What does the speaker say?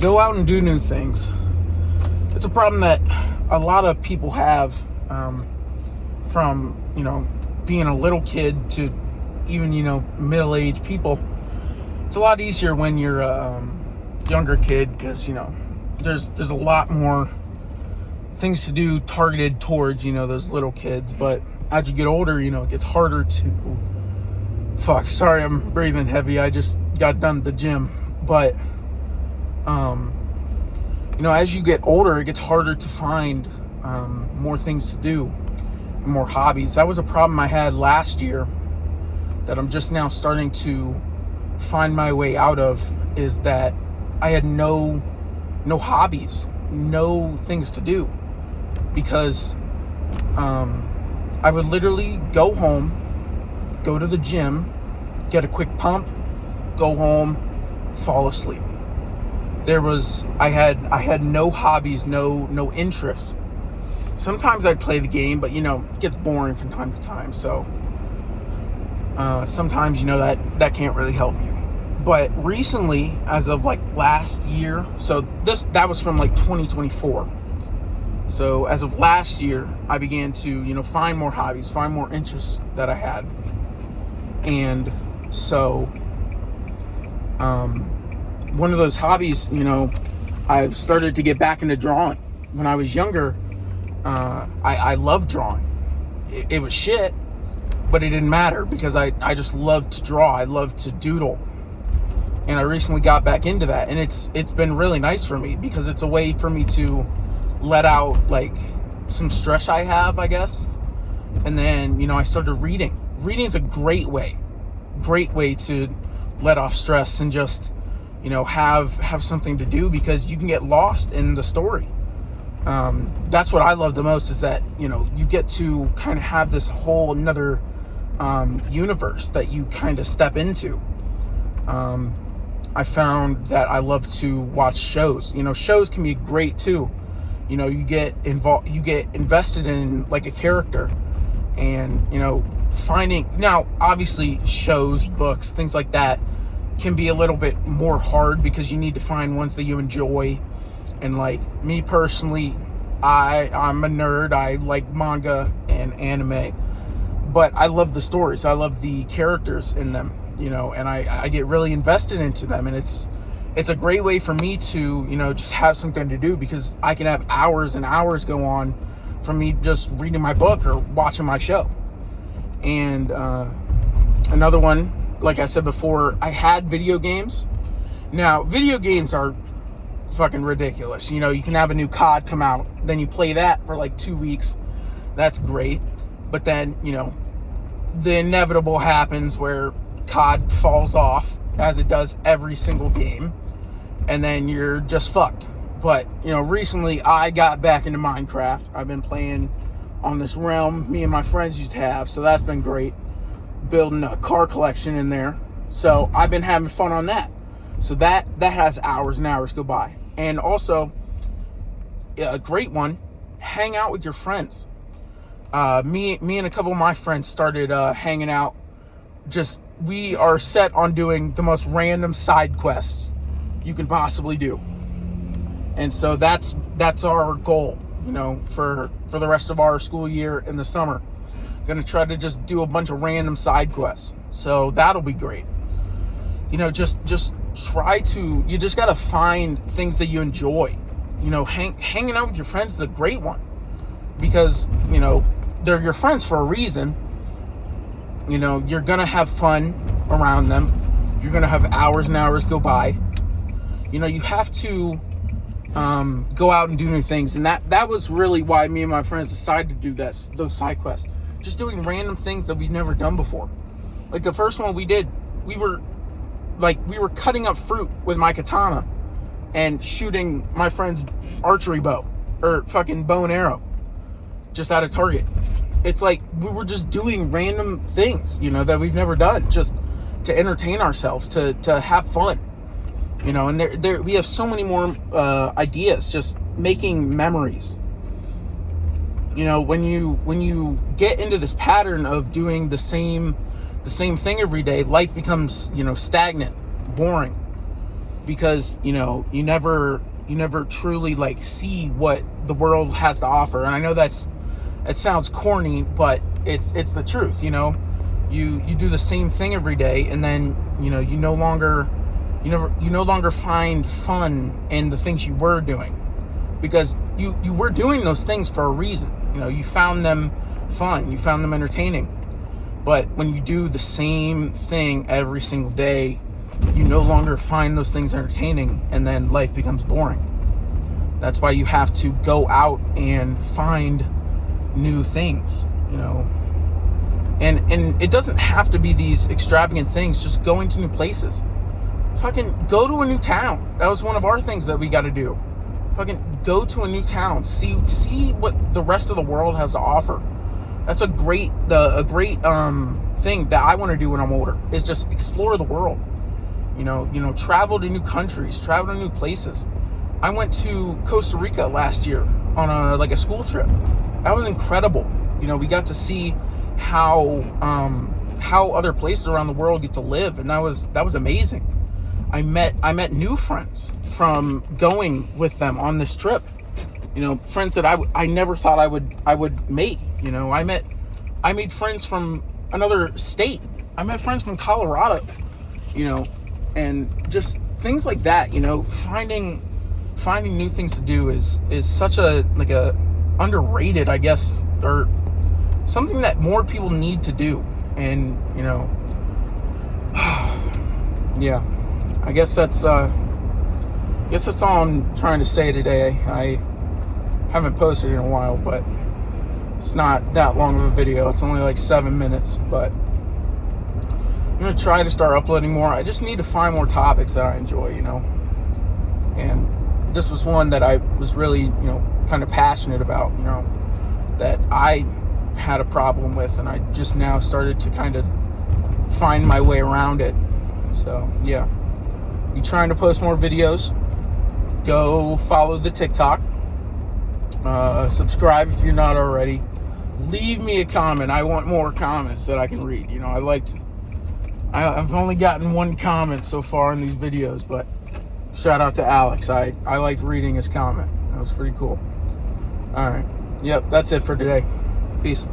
go out and do new things. It's a problem that a lot of people have, from, being a little kid to even, middle-aged people. It's a lot easier when you're a younger kid because, there's a lot more things to do targeted towards, those little kids. But as you get older, it gets harder to... Sorry, I'm breathing heavy. I just got done at the gym. But, as you get older, it gets harder to find more things to do, more hobbies. That was a problem I had last year that I'm just now starting to find my way out of, is that I had no hobbies, no things to do, because I would literally go home, go to the gym, get a quick pump, go home, fall asleep. I had no hobbies, no interests. Sometimes I'd play the game, but it gets boring from time to time. So sometimes that can't really help you. But recently, as of last year, so that was from 2024. So as of last year, I began to find more hobbies, find more interests that I had, and so one of those hobbies, I've started to get back into drawing. When I was younger, I loved drawing. It was shit, but it didn't matter because I just loved to draw. I loved to doodle. And I recently got back into that, and it's been really nice for me because it's a way for me to let out some stress I have, I guess. And then, I started reading. Reading is a great way to let off stress and just, have something to do, because you can get lost in the story. That's what I love the most, is that, you get to kind of have this whole another universe that you kind of step into. I found that I love to watch shows. Shows can be great too. You get involved, you get invested in a character, and finding, now obviously shows, books, things like that can be a little bit more hard because you need to find ones that you enjoy. And me personally, I'm a nerd. I like manga and anime, but I love the stories. I love the characters in them, and I get really invested into them. And it's a great way for me to, just have something to do, because I can have hours and hours go on from me just reading my book or watching my show. And another one, like I said before, I had video games. Now, video games are fucking ridiculous. You can have a new COD come out, then you play that for 2 weeks. That's great. But then, the inevitable happens where COD falls off, as it does every single game, and then you're just fucked. But, recently I got back into Minecraft. I've been playing on this realm me and my friends used to have, so that's been great. Building a car collection in there. So I've been having fun on that. So that has hours and hours go by. And also, a great one, hang out with your friends. Me and a couple of my friends started hanging out. We are set on doing the most random side quests you can possibly do. And so that's our goal, for the rest of our school year in the summer. Gonna try to just do a bunch of random side quests. So that'll be great. Just try to, you just gotta find things that you enjoy. Hanging out with your friends is a great one, because, they're your friends for a reason. You're gonna have fun around them. You're gonna have hours and hours go by. You have to go out and do new things. And that was really why me and my friends decided to do those side quests. Just doing random things that we've never done before. The first one we did, we were cutting up fruit with my katana and shooting my friend's archery bow, or fucking bow and arrow, just at a target. It's we were just doing random things, that we've never done, just to entertain ourselves, to have fun, and there we have so many more ideas, just making memories. When you get into this pattern of doing the same thing every day, life becomes, stagnant, boring. because you never truly like see what the world has to offer. And I know it sounds corny, but it's the truth. You do the same thing every day, and then you no longer find fun in the things you were doing, because you were doing those things for a reason. You found them fun, you found them entertaining. But when you do the same thing every single day, you no longer find those things entertaining, and then life becomes boring. That's why you have to go out and find new things, and it doesn't have to be these extravagant things. Just going to new places. Fucking go to a new town. That was one of our things that we got to do. Fucking go to a new town. See what the rest of the world has to offer. That's a great thing that I want to do when I'm older, is just explore the world. Travel to new countries, travel to new places. I went to Costa Rica last year on a school trip. That was incredible. We got to see how other places around the world get to live, and that was amazing. I met new friends from going with them on this trip. Friends that I never thought I would make. I made friends from another state. I met friends from Colorado. And just things like that. Finding new things to do is such a underrated, I guess, or something that more people need to do. And yeah, I guess that's all I'm trying to say today. I haven't posted in a while, but it's not that long of a video. It's only like 7 minutes, but I'm gonna try to start uploading more. I just need to find more topics that I enjoy, and this was one that I was really, kind of passionate about, that I had a problem with, and I just now started to kind of find my way around it. So yeah, be trying to post more videos. Go follow the TikTok. Subscribe if you're not already. Leave me a comment. I want more comments that I can read. I've only gotten one comment so far in these videos, but shout out to Alex. I liked reading his comment. That was pretty cool. All right. Yep, that's it for today. Peace.